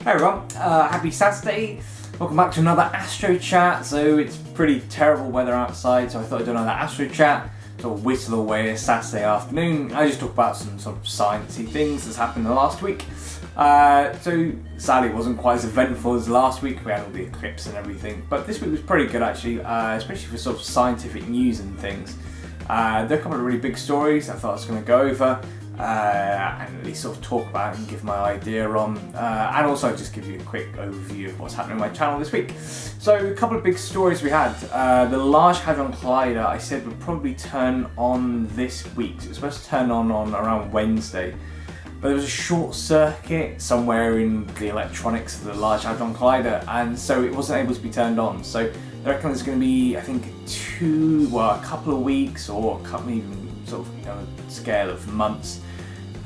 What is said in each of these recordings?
Hey everyone, happy Saturday. Welcome back to another Astro Chat. So it's pretty terrible weather outside, so I thought I'd do another Astro Chat, sort of whittle away a Saturday afternoon. I just talk about some sort of sciencey things that's happened in the last week. So sadly it wasn't quite as eventful as last week. We had all the eclipse and everything, but this week was pretty good actually, especially for sort of scientific news and things. There are a couple of really big stories I thought I was going to go over. And at least sort of talk about and give my idea on, and also just give you a quick overview of what's happening on my channel this week. So a couple of big stories we had. The Large Hadron Collider I said would probably turn on this week. So it was supposed to turn on around Wednesday, but there was a short circuit somewhere in the electronics of the Large Hadron Collider, and so it wasn't able to be turned on. So I reckon there's going to be, I think, a couple of weeks or a couple even sort of on a scale of months,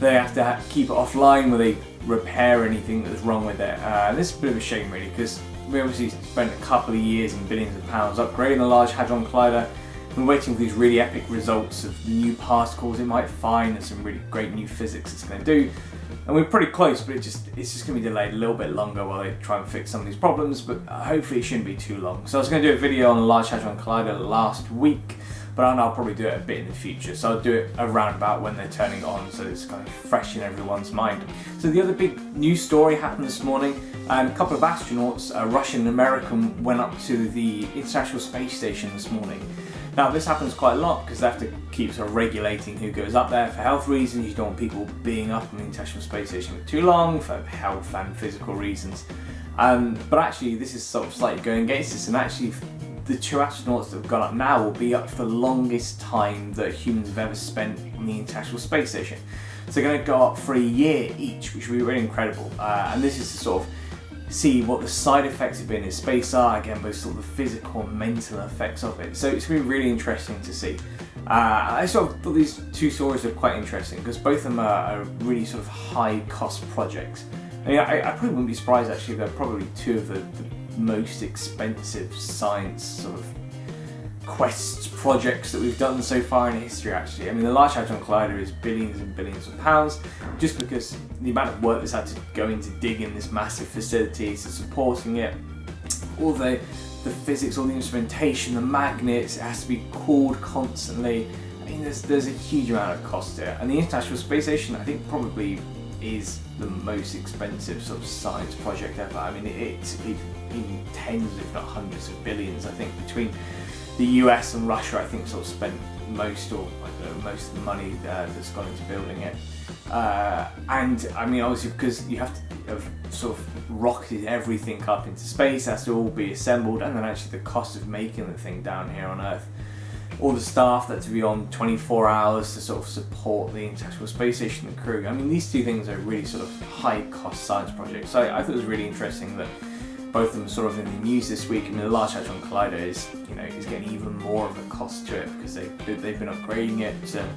they have to keep it offline where they repair anything that was wrong with it. This is a bit of a shame really, because we obviously spent a couple of years and billions of pounds upgrading the Large Hadron Collider. We're waiting for these really epic results of the new particles it might find and some really great new physics it's going to do. And we're pretty close, but it's just going to be delayed a little bit longer while they try and fix some of these problems, but hopefully it shouldn't be too long. So I was going to do a video on the Large Hadron Collider last week, but I'll probably do it a bit in the future. So I'll do it around about when they're turning it on, so it's kind of fresh in everyone's mind. So the other big news story happened this morning, and a couple of astronauts, Russian and American, went up to the International Space Station this morning. Now this happens quite a lot because they have to keep sort of regulating who goes up there for health reasons. You don't want people being up on the International Space Station for too long for health and physical reasons. But actually this is sort of slightly going against this, and actually the two astronauts that have gone up now will be up for the longest time that humans have ever spent on the International Space Station. So they're going to go up for a year each, which will be really incredible. And this is to sort of see what the side effects of being in space are, again, both sort of the physical and mental effects of it. So it's going to be really interesting to see. I sort of thought these two stories are quite interesting because both of them are really sort of high cost projects. I mean, I probably wouldn't be surprised actually, they're probably two of the most expensive science sort of quests projects that we've done so far in history actually. I mean, the Large Hadron Collider is billions and billions of pounds just because the amount of work that's had to go into digging this massive facility, to supporting it, all the physics, all the instrumentation, the magnets, it has to be cooled constantly. I mean, there's a huge amount of cost to it, and the International Space Station I think probably is the most expensive sort of science project ever. I mean, it's in tens if not hundreds of billions. I think between the US and Russia, I think sort of spent most, or I don't know, most of the money that's gone into building it. And I mean, obviously because you have to have sort of rocketed everything up into space, it has to all be assembled, and then actually the cost of making the thing down here on Earth. All the staff that to be on 24 hours to sort of support the International Space Station and crew. I mean, these two things are really sort of high cost science projects. So I thought it was really interesting that both of them are sort of in the news this week. I mean, the Large Hadron Collider is, is getting even more of a cost to it because they've been upgrading it to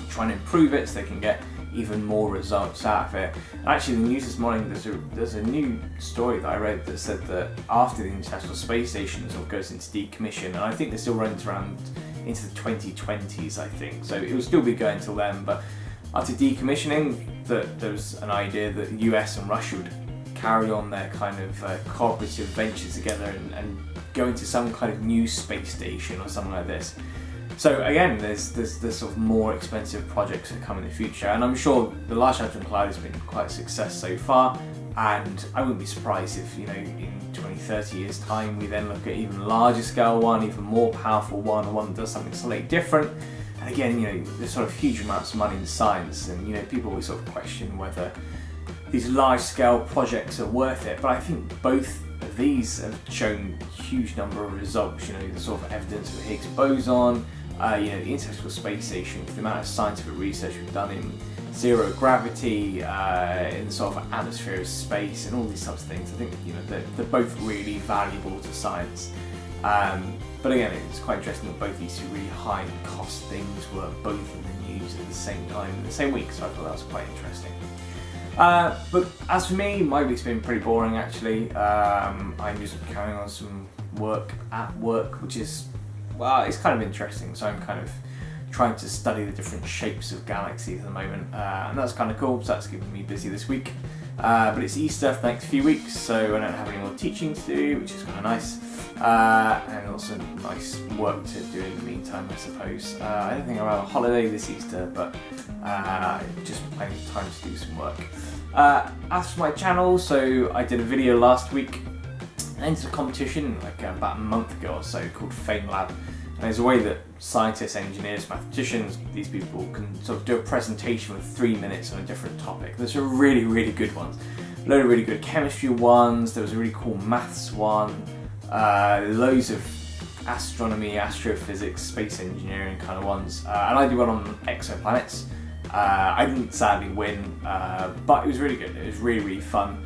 try and improve it so they can get even more results out of it. And actually, the news this morning, there's a new story that I read that said that after the International Space Station sort of goes into decommission, and I think they're still running around into the 2020s, I think. So it will still be going till then, but after decommissioning, there was an idea that the US and Russia would carry on their kind of cooperative ventures together and go into some kind of new space station or something like this. So again, there's sort of more expensive projects that come in the future, and I'm sure the Large Hadron Collider has been quite a success so far, and I wouldn't be surprised if, in 20, 30 years time we then look at even larger scale one, even more powerful one that does something slightly different. And again, there's sort of huge amounts of money in science, and people always sort of question whether these large scale projects are worth it, but I think both of these have shown a huge number of results. The sort of evidence of the Higgs boson, the International Space Station, for the amount of scientific research we've done in zero gravity, in the sort of atmosphere of space, and all these sorts of things. I think they're both really valuable to science. But again, it's quite interesting that both these two really high cost things were both in the news at the same time in the same week, so I thought that was quite interesting. But as for me, my week's been pretty boring actually. I'm just carrying on some work at work, which is, well, it's kind of interesting. So I'm kind of trying to study the different shapes of galaxies at the moment, and that's kind of cool. So that's keeping me busy this week. But it's Easter for the next few weeks, so I don't have any more teaching to do, which is kind of nice. And also nice work to do in the meantime, I suppose. I don't think I'll have a holiday this Easter, but just plenty of time to do some work. As for my channel, so I did a video last week. I entered a competition like about a month ago or so called Fame Lab. And there's a way that scientists, engineers, mathematicians, these people can sort of do a presentation with 3 minutes on a different topic. There's some really, really good ones. A load of really good chemistry ones, there was a really cool maths one, loads of astronomy, astrophysics, space engineering kind of ones. And I did one on exoplanets. I didn't sadly win, but it was really good. It was really, really fun.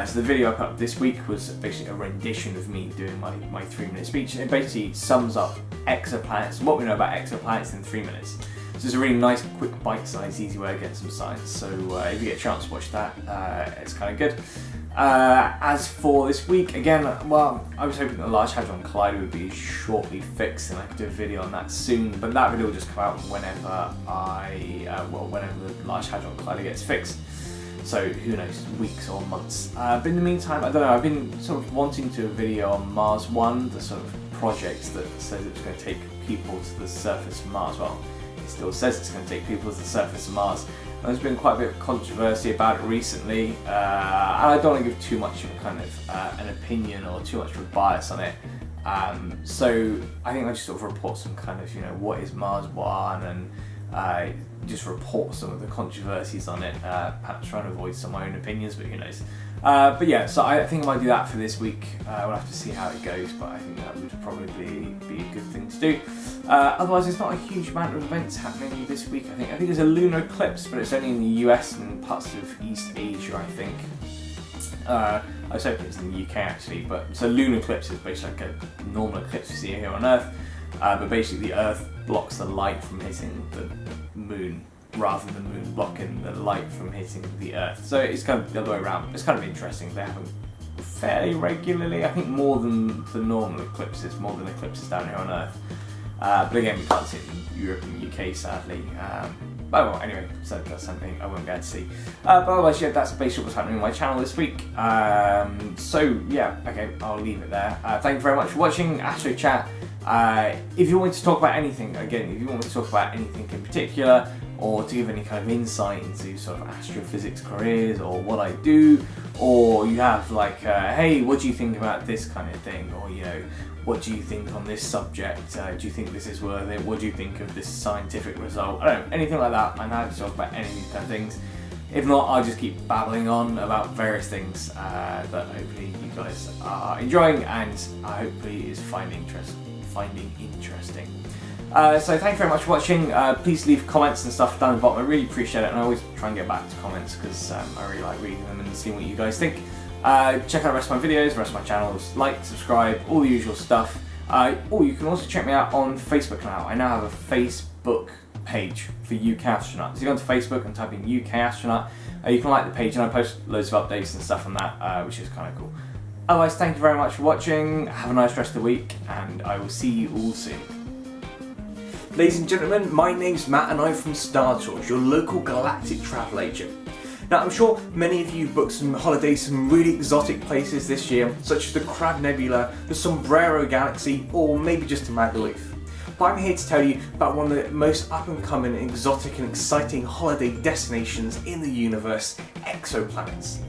So the video I put up this week was basically a rendition of me doing my 3-minute speech. It basically sums up exoplanets and what we know about exoplanets in 3 minutes. So it's a really nice, quick, bite-sized, easy way of getting some science. So if you get a chance to watch that, it's kind of good. As for this week, again, well, I was hoping the Large Hadron Collider would be shortly fixed and I could do a video on that soon, but that video will just come out whenever whenever the Large Hadron Collider gets fixed. So who knows, weeks or months. But in the meantime, I don't know, I've been sort of wanting to do a video on Mars 1, the sort of project that says it's going to take people to the surface of Mars. Well, it still says it's going to take people to the surface of Mars. There's been quite a bit of controversy about it recently, and I don't want to give too much of a kind of an opinion or too much of a bias on it. So I think I'll just sort of report some kind of, you know, what is Mars 1 and just report some of the controversies on it, perhaps trying to avoid some of my own opinions, but who knows. But yeah, so I think I might do that for this week. We'll have to see how it goes, but I think that would probably be a good thing to do. Otherwise, there's not a huge amount of events happening this week. I think there's a lunar eclipse, but it's only in the US and parts of East Asia, I think. I was hoping it's in the UK actually, but so lunar eclipse is basically like a normal eclipse we see here on Earth, but basically the Earth blocks the light from hitting the moon, rather than the moon blocking the light from hitting the Earth. So it's kind of the other way around. It's kind of interesting. They happen fairly regularly, I think more than the normal eclipses, more than eclipses down here on Earth. But again, we can't see it in Europe and UK sadly. But well, anyway, so that's something I won't be able to see. But otherwise, yeah, that's basically what's happening on my channel this week. So yeah, okay, I'll leave it there. Thank you very much for watching Astro Chat. If you want me to talk about anything, again, if you want me to talk about anything in particular, or to give any kind of insight into sort of astrophysics careers or what I do, or you have like, hey, what do you think about this kind of thing, or you know, what do you think on this subject? Do you think this is worth it? What do you think of this scientific result? I don't know, anything like that. I'm happy to talk about any of these kind of things. If not, I'll just keep babbling on about various things that hopefully you guys are enjoying and hopefully is finding interesting. So thank you very much for watching. Please leave comments and stuff down the bottom. I really appreciate it, and I always try and get back to comments because I really like reading them and seeing what you guys think. Check out the rest of my videos, the rest of my channels, like, subscribe, all the usual stuff. Or you can also check me out on Facebook now. I now have a Facebook page for UKAstroNut. So you go onto Facebook and type in UKAstroNut. You can like the page and I post loads of updates and stuff on that, which is kind of cool. Otherwise, thank you very much for watching. Have a nice rest of the week, and I will see you all soon. Ladies and gentlemen, my name's Matt and I'm from Star Tours, your local galactic travel agent. Now I'm sure many of you booked some holidays to some really exotic places this year, such as the Crab Nebula, the Sombrero Galaxy, or maybe just to Magaluf. But I'm here to tell you about one of the most up-and-coming, exotic and exciting holiday destinations in the universe, exoplanets.